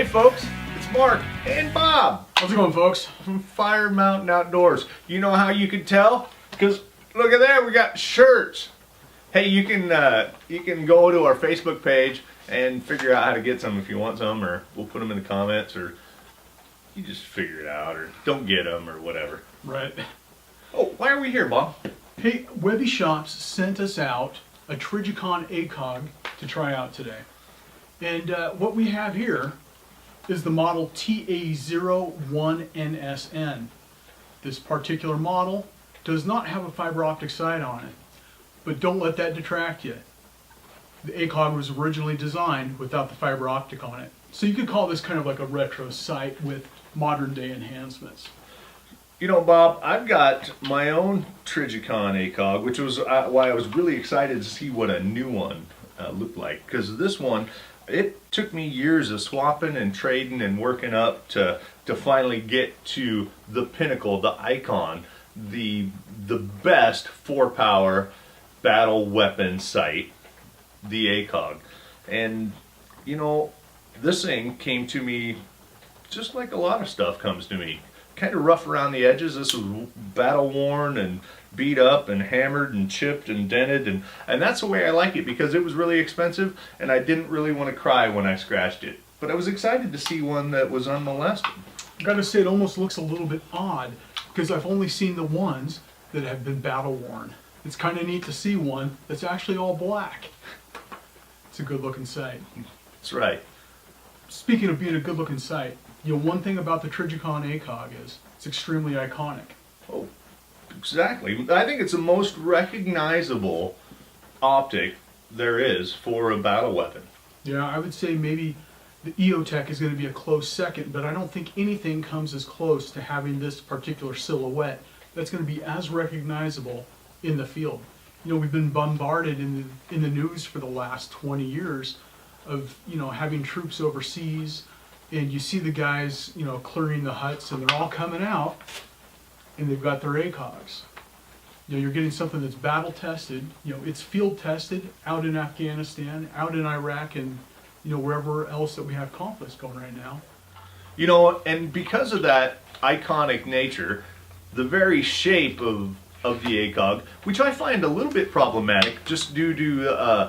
folks, it's Mark and Bob. How's it going, folks? From Fire Mountain Outdoors. You know how you can tell? Because look at there, we got shirts. Hey, you can go to our Facebook page and figure out how to get some if you want some, or we'll put them in the comments, or you just figure it out, or don't get them, or whatever. Right. Oh, why are we here, Bob? Hey, Webyshops sent us out a Trijicon Acog to try out today. And what we have here is the model TA01NSN. This particular model does not have a fiber optic sight on it, but don't let that detract you. The Acog was originally designed without the fiber optic on it. So you could call this kind of like a retro sight with modern day enhancements. You know, Bob, I've got my own Trijicon Acog, which was why I was really excited to see what a new one looked like. Because this one, it took me years of swapping and trading and working up to finally get to the pinnacle, the icon, the best 4-power battle weapon sight, the Acog. And, you know, this thing came to me just like a lot of stuff comes to me. Kind of rough around the edges. This was battle worn and beat up and hammered and chipped and dented, and that's the way I like it, because it was really expensive and I didn't really want to cry when I scratched it. But I was excited to see one that was unmolested. I gotta say, it almost looks a little bit odd because I've only seen the ones that have been battle worn. It's kind of neat to see one that's actually all black. It's a good looking sight. That's right. Speaking of being a good looking sight, you know, one thing about the Trijicon Acog is it's extremely iconic. Oh, exactly. I think it's the most recognizable optic there is for a battle weapon. Yeah, I would say maybe the EOTech is going to be a close second, but I don't think anything comes as close to having this particular silhouette that's going to be as recognizable in the field. You know, we've been bombarded in the news for the last 20 years of, you know, having troops overseas, and you see the guys, you know, clearing the huts, and they're all coming out, and they've got their ACOGs. You know, you're getting something that's battle tested. You know, it's field tested out in Afghanistan, out in Iraq, and, you know, wherever else that we have conflicts going right now. You know, and because of that iconic nature, the very shape of the Acog, which I find a little bit problematic just due to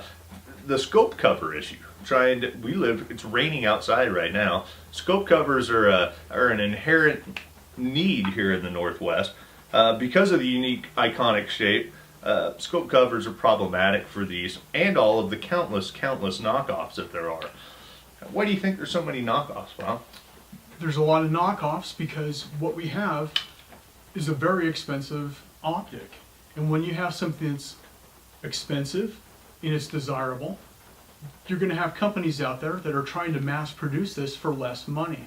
the scope cover issue. It's raining outside right now. Scope covers are an inherent need here in the Northwest. Because of the unique iconic shape, scope covers are problematic for these and all of the countless knockoffs that there are. Why do you think there's so many knockoffs, Bob? There's a lot of knockoffs because what we have is a very expensive optic. And when you have something that's expensive and it's desirable, you're going to have companies out there that are trying to mass produce this for less money.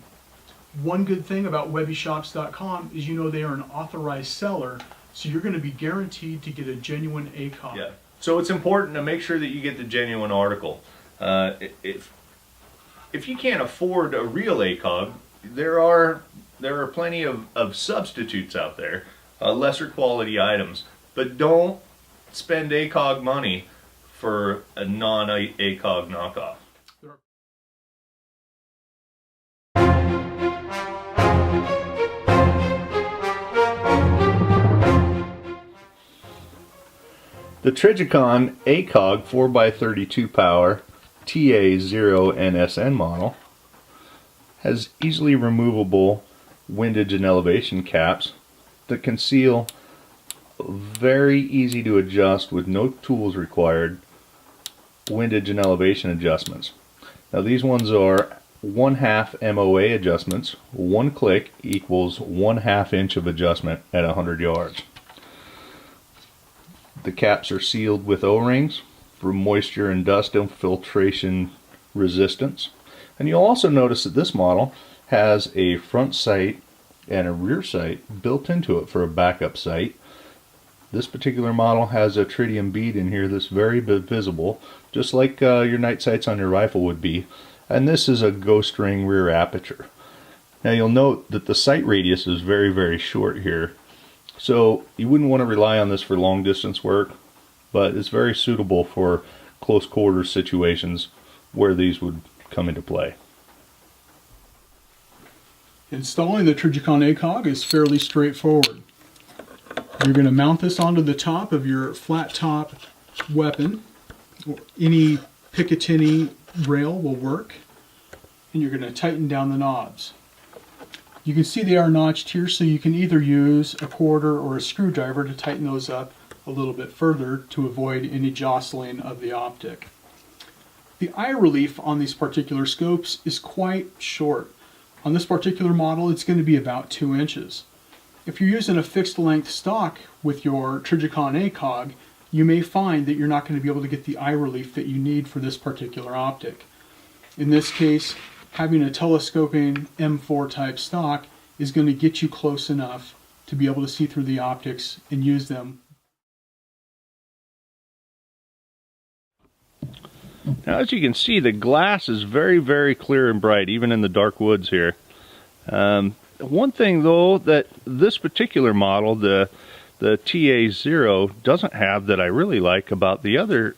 One good thing about Webyshops.com is, you know, they are an authorized seller, so you're going to be guaranteed to get a genuine Acog. Yeah. So it's important to make sure that you get the genuine article. If you can't afford a real Acog, there are plenty of substitutes out there, lesser quality items. But don't spend Acog money for a non-Acog knockoff. The Trijicon Acog 4x32 power TA0NSN model has easily removable windage and elevation caps that conceal very easy to adjust with no tools required windage and elevation adjustments. Now these ones are 1/2 MOA adjustments. 1 click equals 1/2 inch of adjustment at 100 yards. The caps are sealed with O-rings for moisture and dust infiltration resistance. And you'll also notice that this model has a front sight and a rear sight built into it for a backup sight. This particular model has a tritium bead in here that's very visible, just like your night sights on your rifle would be. And this is a ghost ring rear aperture. Now you'll note that the sight radius is very, very short here. So you wouldn't want to rely on this for long distance work, but it's very suitable for close quarters situations where these would come into play. Installing the Trijicon Acog is fairly straightforward. You're going to mount this onto the top of your flat top weapon. Any Picatinny rail will work. And you're going to tighten down the knobs. You can see they are notched here, so you can either use a quarter or a screwdriver to tighten those up a little bit further to avoid any jostling of the optic. The eye relief on these particular scopes is quite short. On this particular model, it's going to be about 2 inches. If you're using a fixed length stock with your Trijicon Acog, you may find that you're not going to be able to get the eye relief that you need for this particular optic. In this case, having a telescoping M4 type stock is going to get you close enough to be able to see through the optics and use them. Now, as you can see, the glass is very, very clear and bright, even in the dark woods here. One thing, though, that this particular model, the TA0, doesn't have that I really like about the other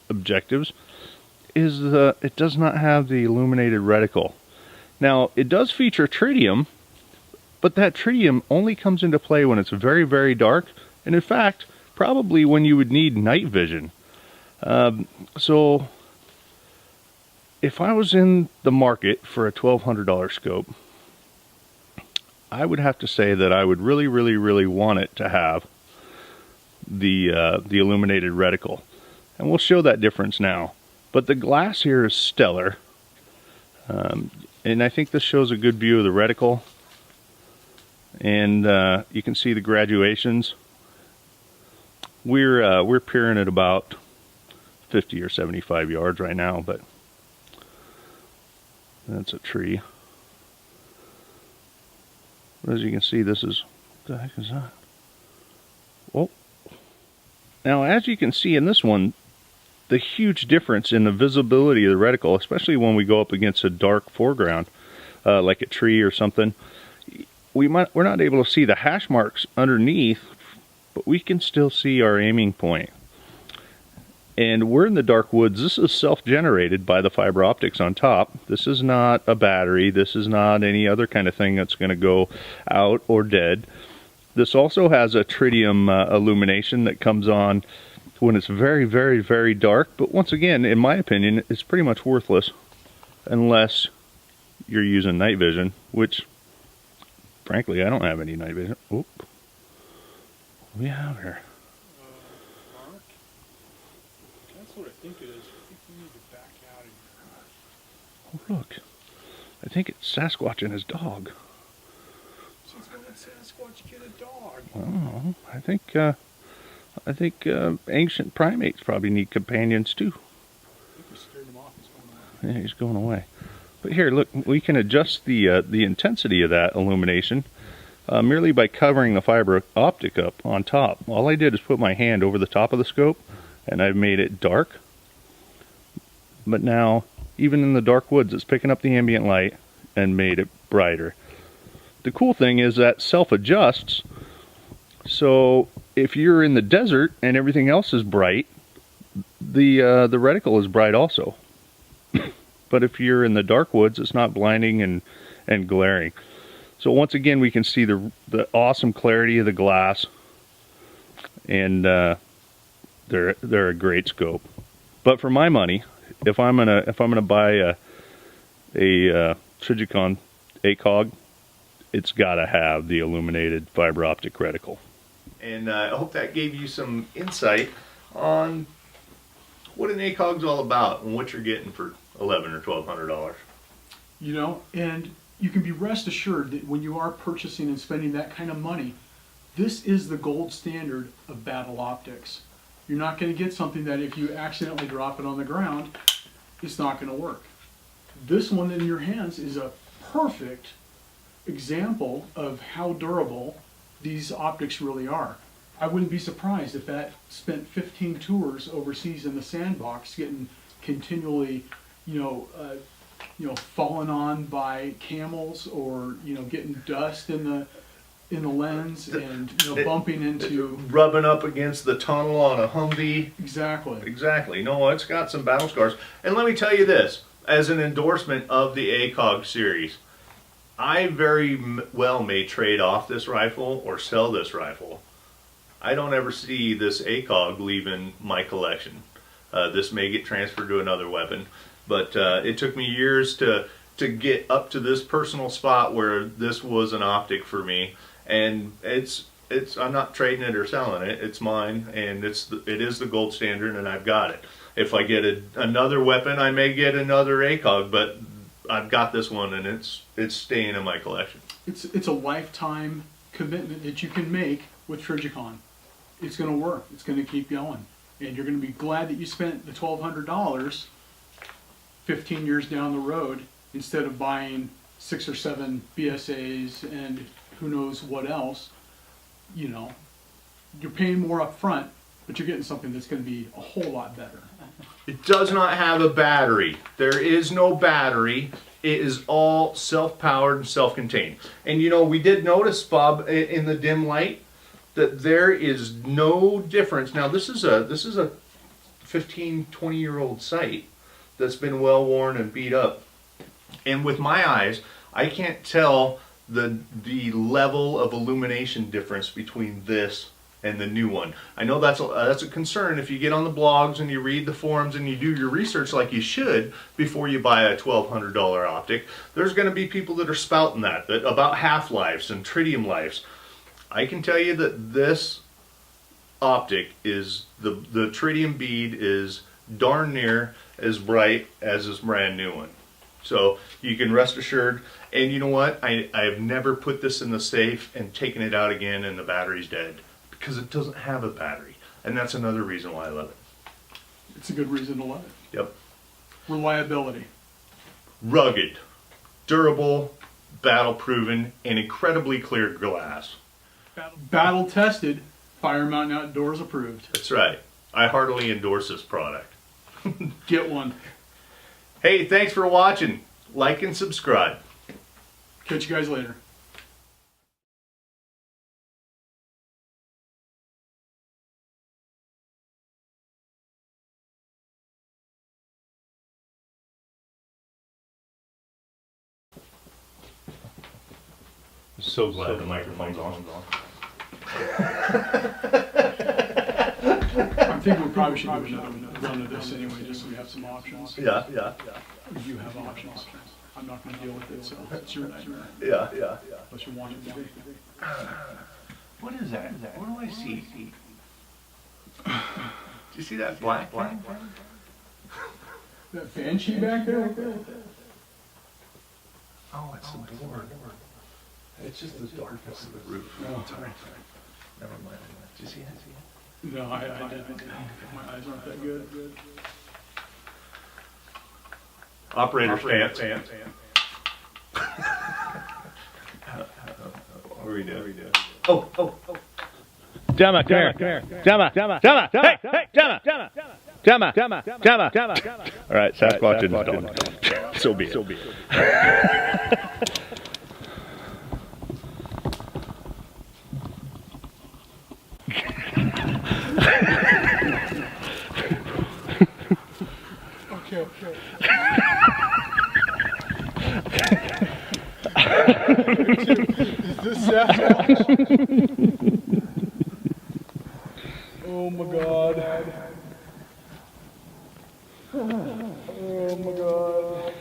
objectives is it does not have the illuminated reticle. Now, it does feature tritium, but that tritium only comes into play when it's very, very dark, and in fact, probably when you would need night vision. So if I was in the market for a $1,200 scope, I would have to say that I would really, really, really want it to have the illuminated reticle. And we'll show that difference now. But the glass here is stellar. And I think this shows a good view of the reticle. And you can see the graduations. We're peering at about 50 or 75 yards right now, but that's a tree. But as you can see, this is, what the heck is that? Oh. Now, as you can see in this one, the huge difference in the visibility of the reticle, especially when we go up against a dark foreground, like a tree or something, we're not able to see the hash marks underneath, but we can still see our aiming point. And we're in the dark woods. This is self-generated by the fiber optics on top. This is not a battery. This is not any other kind of thing that's going to go out or dead. This also has a tritium illumination that comes on when it's very, very, very dark. But once again, in my opinion, it's pretty much worthless unless you're using night vision, which, frankly, I don't have any night vision. Oop. What do we have here? Mark? That's what I think it is. I think we need to back out of here. Oh, look. I think it's Sasquatch and his dog. Since when did Sasquatch get a dog? I don't know. I think ancient primates probably need companions too. I think we scared him off. He's going away. Yeah, he's going away. But here, look, we can adjust the intensity of that illumination merely by covering the fiber optic up on top. All I did is put my hand over the top of the scope, and I've made it dark. But now, even in the dark woods, it's picking up the ambient light and made it brighter. The cool thing is that self-adjusts, so if you're in the desert and everything else is bright, the reticle is bright also. But if you're in the dark woods, it's not blinding and glaring. So once again, we can see the awesome clarity of the glass, and they're a great scope. But for my money, if I'm gonna buy a Trijicon Acog, it's got to have the illuminated fiber optic reticle. And I hope that gave you some insight on what an Acog's all about and what you're getting for $1,100 or $1,200. You know, and you can be rest assured that when you are purchasing and spending that kind of money, this is the gold standard of battle optics. You're not going to get something that if you accidentally drop it on the ground, it's not going to work. This one in your hands is a perfect example of how durable these optics really are. I wouldn't be surprised if that spent 15 tours overseas in the sandbox, getting continually, fallen on by camels, or getting dust in the lens, and bumping into, rubbing up against the tunnel on a Humvee. Exactly. No, it's got some battle scars. And let me tell you this, as an endorsement of the Acog series, I very well may trade off this rifle or sell this rifle. I don't ever see this ACOG leaving my collection. This may get transferred to another weapon, but it took me years to get up to this personal spot where this was an optic for me, and I'm not trading it or selling it. It's mine, and it is the gold standard, and I've got it. If I get another weapon, I may get another ACOG, but I've got this one, and it's staying in my collection. It's a lifetime commitment that you can make with Trijicon. It's going to work. It's going to keep going, and you're going to be glad that you spent the $1,200 15 years down the road instead of buying 6 or 7 BSAs and who knows what else. You know, you're paying more up front, but you're getting something that's going to be a whole lot better. It does not have a battery. There is no battery. It is all self-powered and self-contained. And you know, we did notice, Bob, in the dim light, that there is no difference. Now this is a 15, 20-year-old sight that's been well worn and beat up. And with my eyes, I can't tell the level of illumination difference between this and the new one. I know that's a concern if you get on the blogs and you read the forums and you do your research like you should before you buy a $1,200 optic. There's going to be people that are spouting that about half-lives and tritium lives. I can tell you that this optic is the tritium bead is darn near as bright as this brand new one. So you can rest assured. And you know what? I have never put this in the safe and taken it out again and the battery's dead, because it doesn't have a battery. And that's another reason why I love it. It's a good reason to love it. Yep. Reliability. Rugged, durable, battle proven, and incredibly clear glass. Battle tested, Fire Mountain Outdoors approved. That's right. I heartily endorse this product. Get one. Hey, thanks for watching. Like and subscribe. Catch you guys later. So glad the microphone's on. I think we probably should do another run of this anyway, just so we have some options. Yeah. You have options. I'm not going to deal with it, so it's your nightmare. Yeah. Unless you want it to be. What is that? What do I see? Do you see that black thing? That banshee back there? Oh, it's the board. It's just the darkness of the roof. Oh, sorry. Never mind. Did you see it? No, I didn't. My eyes aren't that good. Operator stance. What are we doing? Oh. Gemma, come here. Gemma. Hey, Gemma. All right, Sasquatch and dog. So be it. Okay. Is this Sasquatch? Oh my god. Oh my god.